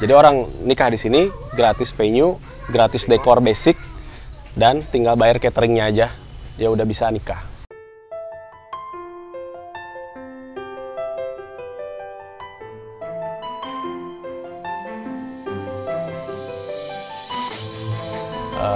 Jadi orang nikah di sini gratis venue, gratis dekor basic, dan tinggal bayar cateringnya aja, dia udah bisa nikah.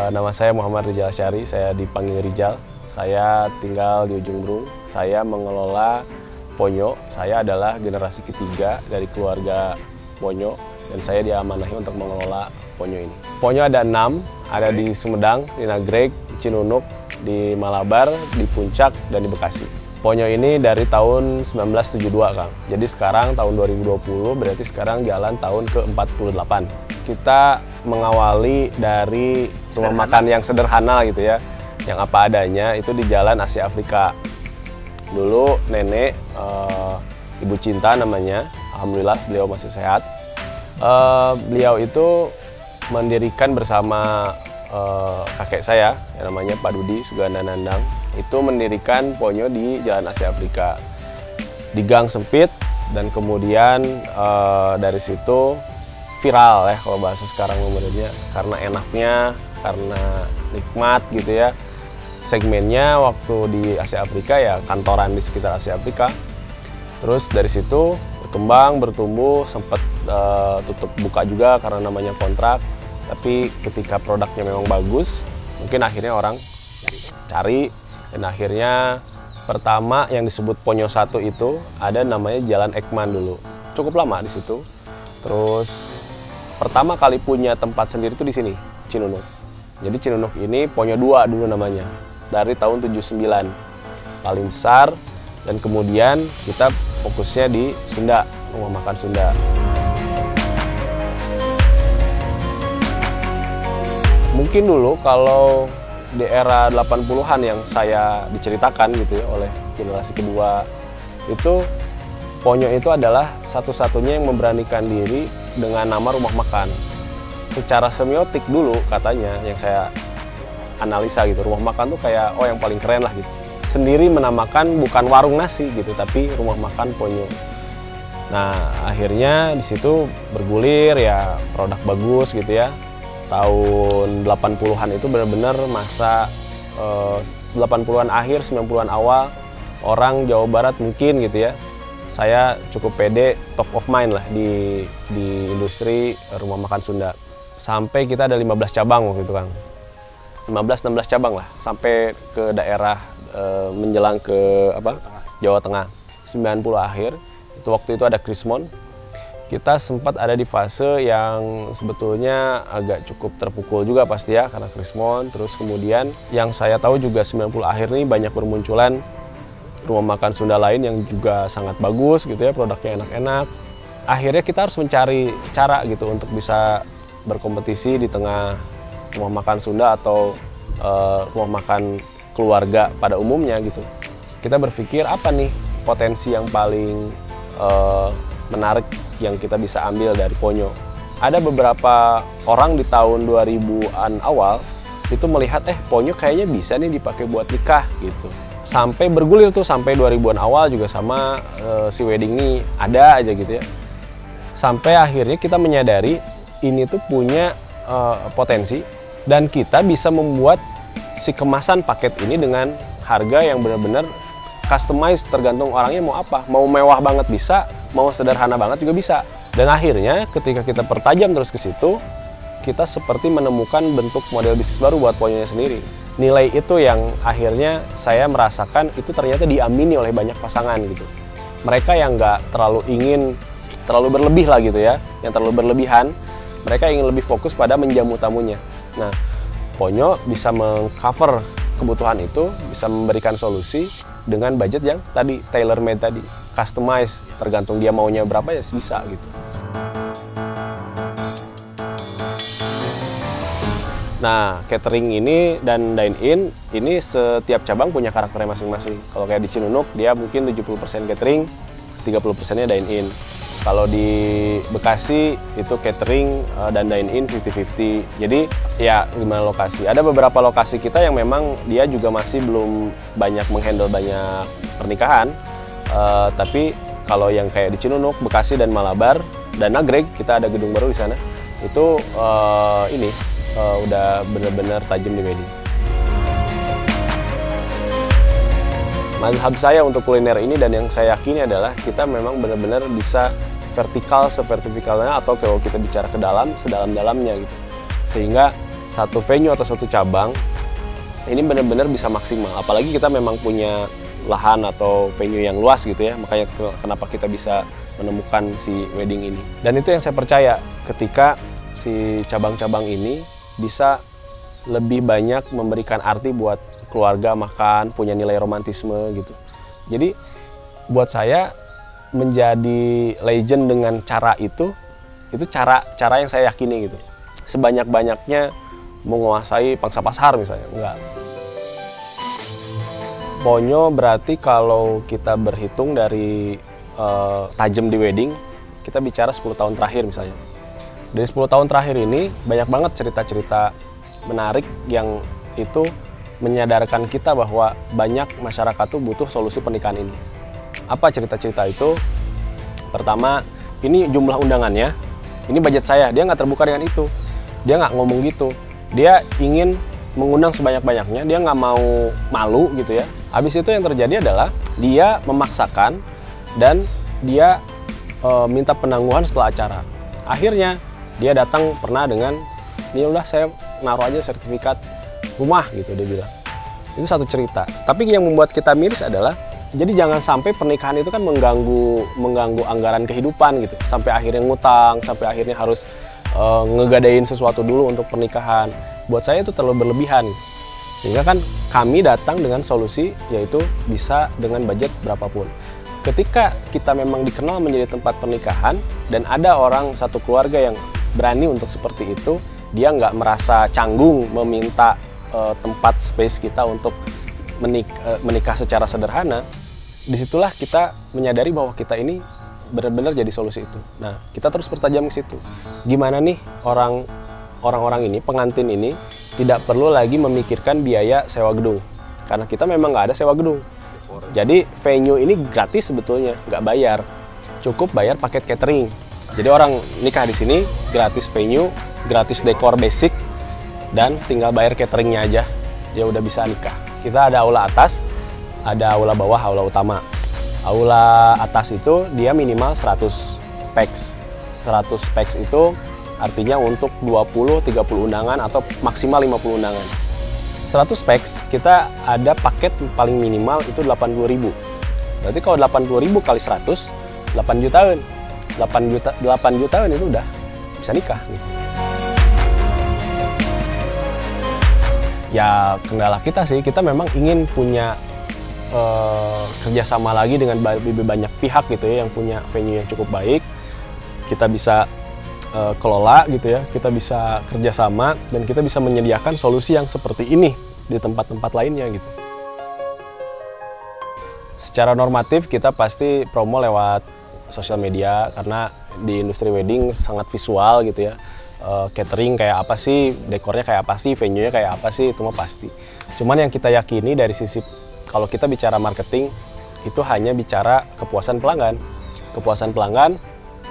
Nama saya Muhammad Rizal Syari, saya dipanggil Rizal. Saya tinggal di Ujung Berung. Saya mengelola Ponyo. Saya adalah generasi ketiga dari keluarga Ponyo, dan saya diamanahi untuk mengelola Ponyo ini. Ponyo ada 6, ada di Sumedang, di Nagreg, di Cinunuk, di Malabar, di Puncak, dan di Bekasi. Ponyo ini dari tahun 1972, Kang. Jadi sekarang tahun 2020, berarti sekarang jalan tahun ke-48. Kita mengawali dari rumah makan yang sederhana gitu ya, yang apa adanya, itu di Jalan Asia Afrika. Dulu nenek, Ibu Cinta namanya, alhamdulillah beliau masih sehat. Beliau itu mendirikan bersama kakek saya, yang namanya Pak Dudi Suganda Nandang, itu mendirikan Ponyo di Jalan Asia Afrika. Di gang sempit, dan kemudian dari situ viral ya kalau bahasa sekarang umurnya, karena enaknya, karena nikmat gitu ya. Segmennya waktu di Asia Afrika ya kantoran di sekitar Asia Afrika. Terus dari situ berkembang, bertumbuh, sempat tutup buka juga karena namanya kontrak. Tapi ketika produknya memang bagus, mungkin akhirnya orang cari, dan akhirnya pertama yang disebut Ponyo 1 itu ada namanya Jalan Ekman dulu. Cukup lama di situ. Terus pertama kali punya tempat sendiri itu di sini, Cinunuk. Jadi Cinunuk ini Ponyo 2 dulu namanya, dari tahun 79. Paling besar, dan kemudian kita fokusnya di Sunda, rumah makan Sunda. Mungkin dulu kalau di era 80-an yang saya diceritakan gitu ya oleh generasi kedua, itu Ponyo itu adalah satu-satunya yang memberanikan diri dengan nama rumah makan. Secara semiotik dulu katanya, yang saya analisa gitu, rumah makan tuh kayak yang paling keren lah gitu. Sendiri menamakan bukan warung nasi gitu, tapi rumah makan Ponyo. Nah akhirnya di situ bergulir ya, produk bagus gitu ya. Tahun 80-an itu benar-benar masa 80-an akhir, 90-an awal, orang Jawa Barat mungkin gitu ya, saya cukup pede, top of mind lah di industri rumah makan Sunda. Sampai kita ada 15 cabang waktu itu, Kang. 15-16 cabang lah, sampai ke daerah menjelang ke Jawa Tengah. 90 akhir, waktu itu ada Krismon. Kita sempat ada di fase yang sebetulnya agak cukup terpukul juga pasti ya, karena Krismon. Terus kemudian yang saya tahu juga 90 akhir nih banyak bermunculan rumah makan Sunda lain yang juga sangat bagus gitu ya, produknya enak-enak. Akhirnya kita harus mencari cara gitu untuk bisa berkompetisi di tengah rumah makan Sunda atau rumah makan keluarga pada umumnya gitu. Kita berpikir apa nih potensi yang paling menarik yang kita bisa ambil dari Ponyo. Ada beberapa orang di tahun 2000-an awal itu melihat Ponyo kayaknya bisa nih dipakai buat nikah gitu. Sampai bergulir tuh sampai 2000-an awal juga sama si wedding ini ada aja gitu ya. Sampai akhirnya kita menyadari ini tuh punya potensi, dan kita bisa membuat si kemasan paket ini dengan harga yang benar-benar customize, tergantung orangnya mau apa. Mau mewah banget bisa, mau sederhana banget juga bisa. Dan akhirnya ketika kita pertajam terus ke situ, kita seperti menemukan bentuk model bisnis baru buat Ponyonya sendiri. Nilai itu yang akhirnya saya merasakan itu ternyata diamini oleh banyak pasangan gitu. Mereka yang nggak terlalu ingin terlalu berlebih lah gitu ya, yang terlalu berlebihan, mereka ingin lebih fokus pada menjamu tamunya. Nah, Ponyo bisa mengcover kebutuhan itu, bisa memberikan solusi dengan budget yang tadi tailor made tadi, customize, tergantung dia maunya berapa ya bisa gitu. Nah, catering ini dan dine-in ini setiap cabang punya karakternya masing-masing. Kalau kayak di Cinunuk dia mungkin 70% catering, 30%-nya dine-in. Kalau di Bekasi itu catering dan dine-in 50-50. Jadi ya 5 lokasi. Ada beberapa lokasi kita yang memang dia juga masih belum banyak menghandle banyak pernikahan. Tapi kalau yang kayak di Cinunuk, Bekasi dan Malabar dan Nagreg, kita ada gedung baru di sana. Itu udah benar-benar tajam di wedding. Mazhab saya untuk kuliner ini dan yang saya yakini adalah kita memang benar-benar bisa vertikal severtikalnya, atau kalau kita bicara ke dalam, sedalam-dalamnya gitu. Sehingga satu venue atau satu cabang ini benar-benar bisa maksimal. Apalagi kita memang punya lahan atau venue yang luas gitu ya, makanya kenapa kita bisa menemukan si wedding ini. Dan itu yang saya percaya, ketika si cabang-cabang ini bisa lebih banyak memberikan arti buat keluarga, makan, punya nilai romantisme gitu. Jadi buat saya menjadi legend dengan cara itu cara yang saya yakini gitu. Sebanyak-banyaknya menguasai pangsa pasar misalnya, enggak. Ponyo berarti kalau kita berhitung dari tajam di wedding, kita bicara 10 tahun terakhir misalnya. Dari 10 tahun terakhir ini banyak banget cerita-cerita menarik yang itu menyadarkan kita bahwa banyak masyarakat tuh butuh solusi pernikahan ini. Apa cerita-cerita itu? Pertama, ini jumlah undangannya, ini budget saya, dia nggak terbuka dengan itu. Dia nggak ngomong gitu. Dia ingin mengundang sebanyak-banyaknya, dia nggak mau malu gitu ya. Habis itu yang terjadi adalah dia memaksakan dan dia minta penangguhan setelah acara. Akhirnya dia datang pernah dengan, ini udah saya naruh aja sertifikat rumah gitu, dia bilang. Itu satu cerita. Tapi yang membuat kita miris adalah, jadi jangan sampai pernikahan itu kan mengganggu anggaran kehidupan gitu. Sampai akhirnya ngutang, sampai akhirnya harus ngegadain sesuatu dulu untuk pernikahan. Buat saya itu terlalu berlebihan. Sehingga kan kami datang dengan solusi, yaitu bisa dengan budget berapapun. Ketika kita memang dikenal menjadi tempat pernikahan, dan ada orang satu keluarga yang berani untuk seperti itu, dia nggak merasa canggung meminta tempat space kita untuk menikah secara sederhana. Disitulah kita menyadari bahwa kita ini benar-benar jadi solusi itu. Nah, kita terus bertajam ke situ. Gimana nih orang-orang ini, pengantin ini, tidak perlu lagi memikirkan biaya sewa gedung. Karena kita memang nggak ada sewa gedung. Jadi venue ini gratis sebetulnya, nggak bayar. Cukup bayar paket catering. Jadi orang nikah di sini gratis venue, gratis dekor basic, dan tinggal bayar cateringnya aja, ya udah bisa nikah. Kita ada aula atas, ada aula bawah, aula utama. Aula atas itu dia minimal 100 pax. 100 pax itu artinya untuk 20-30 undangan atau maksimal 50 undangan. 100 pax kita ada paket paling minimal itu 80.000. Berarti kalau 80.000 kali 100, 8 jutaan. 8 jutaan itu udah bisa nikah gitu. Ya kendala kita sih, kita memang ingin punya kerjasama lagi dengan lebih banyak pihak gitu ya, yang punya venue yang cukup baik. Kita bisa kelola gitu ya, kita bisa kerjasama, dan kita bisa menyediakan solusi yang seperti ini di tempat-tempat lainnya gitu. Secara normatif kita pasti promo lewat sosial media, karena di industri wedding sangat visual gitu ya. Catering kayak apa sih, dekornya kayak apa sih, venue-nya kayak apa sih, itu mah pasti. Cuman yang kita yakini dari sisi, kalau kita bicara marketing, itu hanya bicara kepuasan pelanggan. Kepuasan pelanggan,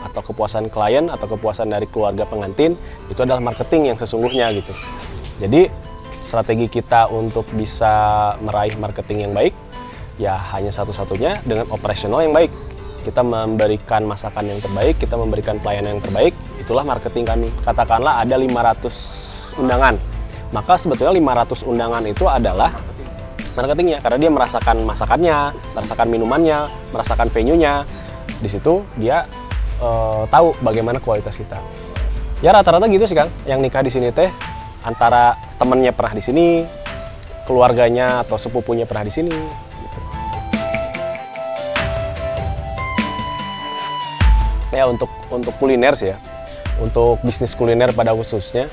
atau kepuasan klien, atau kepuasan dari keluarga pengantin, itu adalah marketing yang sesungguhnya gitu. Jadi, strategi kita untuk bisa meraih marketing yang baik, ya hanya satu-satunya dengan operasional yang baik. Kita memberikan masakan yang terbaik, kita memberikan pelayanan yang terbaik, itulah marketing kami. Katakanlah ada 500 undangan, maka sebetulnya 500 undangan itu adalah marketingnya, karena dia merasakan masakannya, merasakan minumannya, merasakan venue-nya. Di situ dia tahu bagaimana kualitas kita. Ya rata-rata gitu sih Kang, yang nikah di sini teh antara temennya pernah di sini, keluarganya atau sepupunya pernah di sini. Ya untuk kuliner sih ya, untuk bisnis kuliner pada khususnya,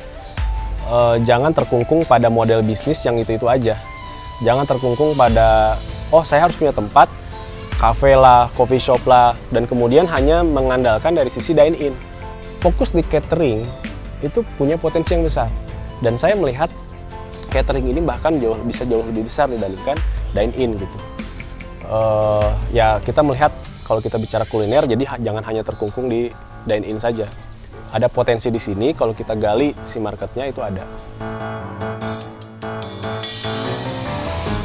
jangan terkungkung pada model bisnis yang itu aja. Jangan terkungkung pada, oh saya harus punya tempat, cafe lah, coffee shop lah, dan kemudian hanya mengandalkan dari sisi dine-in. Fokus di catering itu punya potensi yang besar. Dan saya melihat catering ini bahkan bisa jauh lebih besar dibandingkan dine-in gitu. Ya kita melihat kalau kita bicara kuliner, jadi jangan hanya terkungkung di dine-in saja. Ada potensi di sini, kalau kita gali si marketnya itu ada.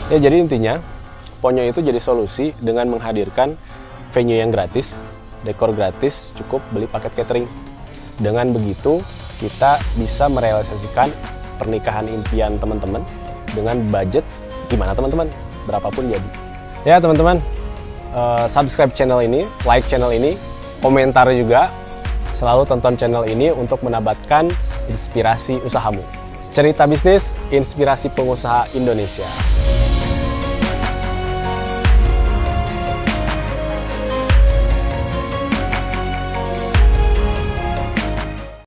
Ya, jadi intinya, Ponyo itu jadi solusi dengan menghadirkan venue yang gratis, dekor gratis, cukup beli paket catering. Dengan begitu, kita bisa merealisasikan pernikahan impian teman-teman dengan budget gimana teman-teman, berapapun jadi. Ya teman-teman, subscribe channel ini, like channel ini, komentar juga. Selalu tonton channel ini untuk mendapatkan inspirasi usahamu. Cerita bisnis, inspirasi pengusaha Indonesia.